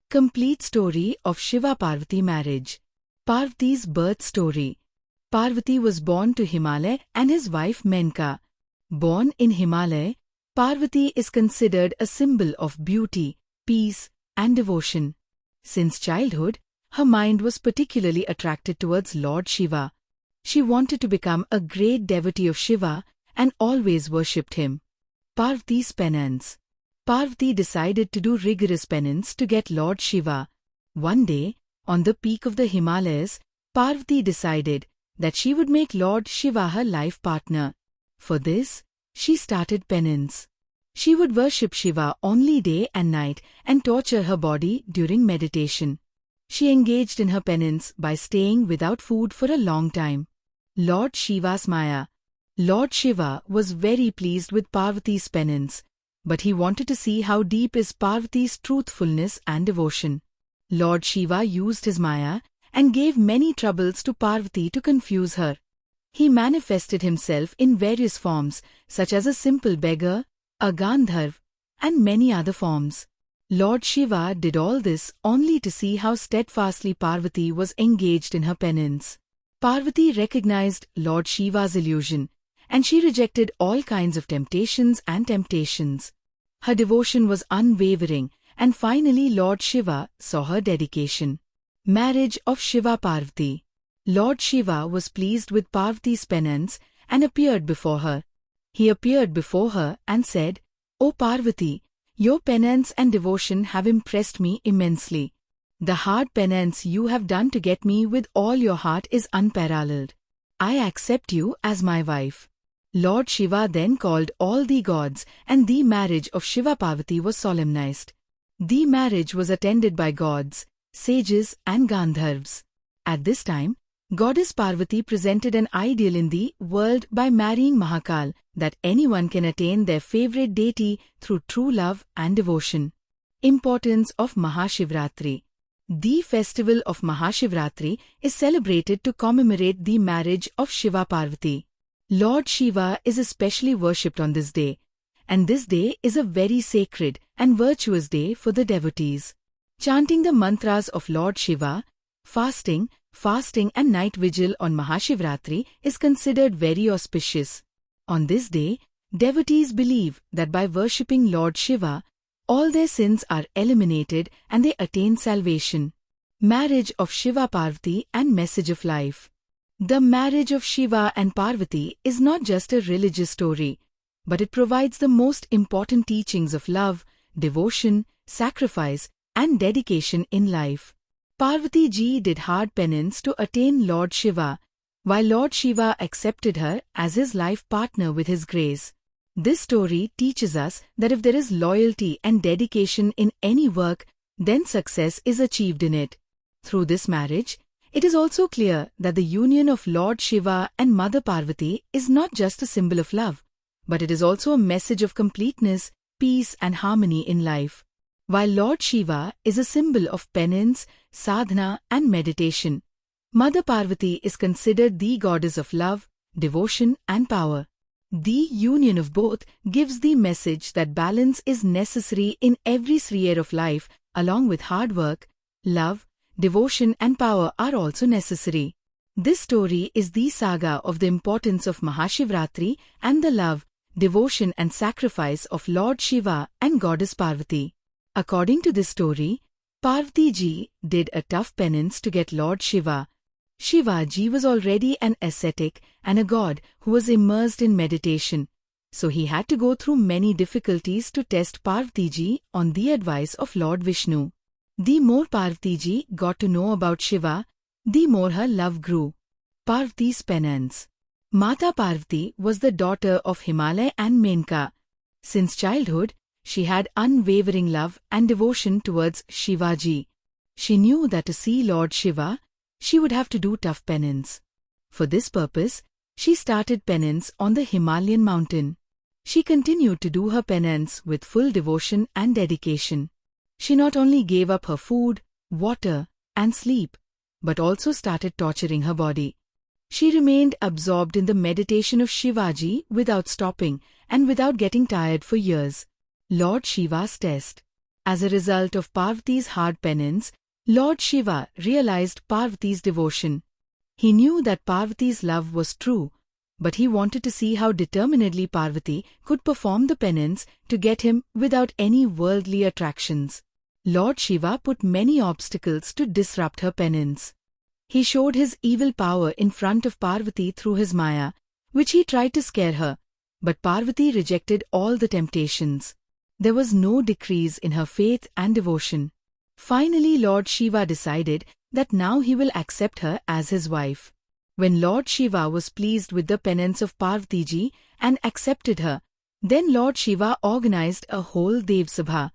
Complete story of Shiva-Parvati marriage. Parvati's birth story. Parvati was born to Himalaya and his wife Menka. Born in Himalaya, Parvati is considered a symbol of beauty, peace, and devotion. Since childhood, her mind was particularly attracted towards Lord Shiva. She wanted to become a great devotee of Shiva and always worshipped him. Parvati's penance. Parvati decided to do rigorous penance to get Lord Shiva. One day, on the peak of the Himalayas, Parvati decided that she would make Lord Shiva her life partner. For this, she started penance. She would worship Shiva only day and night and torture her body during meditation. She engaged in her penance by staying without food for a long time. Lord Shiva's Maya. Lord Shiva was very pleased with Parvati's penance, but he wanted to see how deep is Parvati's truthfulness and devotion. Lord Shiva used his Maya and gave many troubles to Parvati to confuse her. He manifested himself in various forms, such as a simple beggar, a Gandharv, and many other forms. Lord Shiva did all this only to see how steadfastly Parvati was engaged in her penance. Parvati recognized Lord Shiva's illusion, and she rejected all kinds of temptations and temptations. Her devotion was unwavering, and finally Lord Shiva saw her dedication. Marriage of Shiva-Parvati. Lord Shiva was pleased with Parvati's penance and appeared before her. He appeared before her and said, "O Parvati, your penance and devotion have impressed me immensely. The hard penance you have done to get me with all your heart is unparalleled. I accept you as my wife." Lord Shiva then called all the gods and the marriage of Shiva-Parvati was solemnized. The marriage was attended by gods, sages and Gandharvs. At this time, Goddess Parvati presented an ideal in the world by marrying Mahakal, that anyone can attain their favorite deity through true love and devotion. Importance of Mahashivratri. The festival of Mahashivratri is celebrated to commemorate the marriage of Shiva-Parvati. Lord Shiva is especially worshipped on this day, and this day is a very sacred and virtuous day for the devotees. Chanting the mantras of Lord Shiva, fasting and night vigil on Mahashivratri is considered very auspicious. On this day, devotees believe that by worshipping Lord Shiva, all their sins are eliminated and they attain salvation. Marriage of Shiva-Parvati and message of life. The marriage of Shiva and Parvati is not just a religious story, but it provides the most important teachings of love, devotion, sacrifice, and dedication in life. Parvati ji did hard penance to attain Lord Shiva, while Lord Shiva accepted her as his life partner with his grace. This story teaches us that if there is loyalty and dedication in any work, then success is achieved in it. Through this marriage, it is also clear that the union of Lord Shiva and Mother Parvati is not just a symbol of love, but it is also a message of completeness, peace and harmony in life. While Lord Shiva is a symbol of penance, sadhana and meditation, Mother Parvati is considered the goddess of love, devotion and power. The union of both gives the message that balance is necessary in every sphere of life, along with hard work, love, devotion and power are also necessary. This story is the saga of the importance of Mahashivratri and the love, devotion and sacrifice of Lord Shiva and Goddess Parvati. According to this story, Parvati ji did a tough penance to get Lord Shiva. Shiva ji was already an ascetic and a god who was immersed in meditation, so he had to go through many difficulties to test Parvati ji on the advice of Lord Vishnu. The more Parvati ji got to know about Shiva, the more her love grew. Parvati's penance. Mata Parvati was the daughter of Himalaya and Menka. Since childhood, she had unwavering love and devotion towards Shiva ji. She knew that to see Lord Shiva, she would have to do tough penance. For this purpose, she started penance on the Himalayan mountain. She continued to do her penance with full devotion and dedication. She not only gave up her food, water, and sleep, but also started torturing her body. She remained absorbed in the meditation of Shivaji without stopping and without getting tired for years. Lord Shiva's test. As a result of Parvati's hard penance, Lord Shiva realized Parvati's devotion. He knew that Parvati's love was true, but he wanted to see how determinedly Parvati could perform the penance to get him without any worldly attractions. Lord Shiva put many obstacles to disrupt her penance. He showed his evil power in front of Parvati through his Maya, which he tried to scare her, but Parvati rejected all the temptations. There was no decrease in her faith and devotion. Finally, Lord Shiva decided that now he will accept her as his wife. When Lord Shiva was pleased with the penance of Parvatiji and accepted her, then Lord Shiva organized a whole Dev Sabha.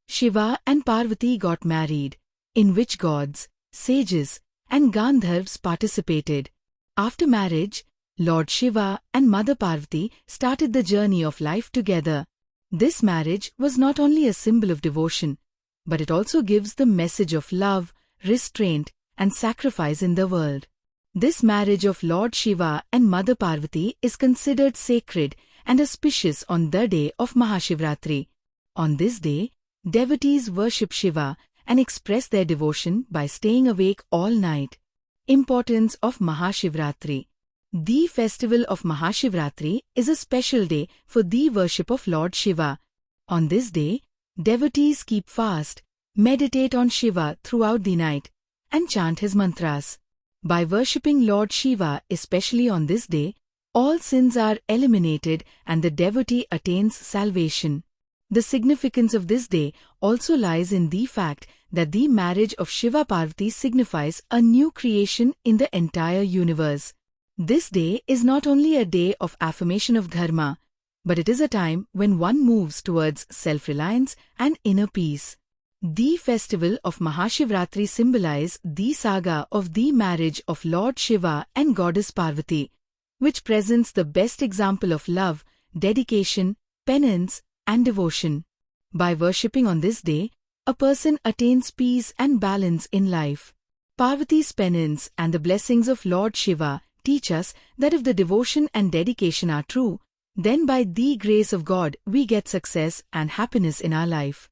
Shiva and Parvati got married, in which gods, sages, and Gandharvas participated. After marriage, Lord Shiva and Mother Parvati started the journey of life together. This marriage was not only a symbol of devotion, but it also gives the message of love, restraint, and sacrifice in the world. This marriage of Lord Shiva and Mother Parvati is considered sacred and auspicious on the day of Mahashivratri. On this day, devotees worship Shiva and express their devotion by staying awake all night. Importance of Mahashivratri. The festival of Mahashivratri is a special day for the worship of Lord Shiva. On this day, devotees keep fast, meditate on Shiva throughout the night, and chant his mantras. By worshipping Lord Shiva, especially on this day, all sins are eliminated and the devotee attains salvation. The significance of this day also lies in the fact that the marriage of Shiva-Parvati signifies a new creation in the entire universe. This day is not only a day of affirmation of dharma, but it is a time when one moves towards self-reliance and inner peace. The festival of Mahashivratri symbolizes the saga of the marriage of Lord Shiva and Goddess Parvati, which presents the best example of love, dedication, penance, and devotion. By worshipping on this day, a person attains peace and balance in life. Parvati's penance and the blessings of Lord Shiva teach us that if the devotion and dedication are true, then by the grace of God we get success and happiness in our life.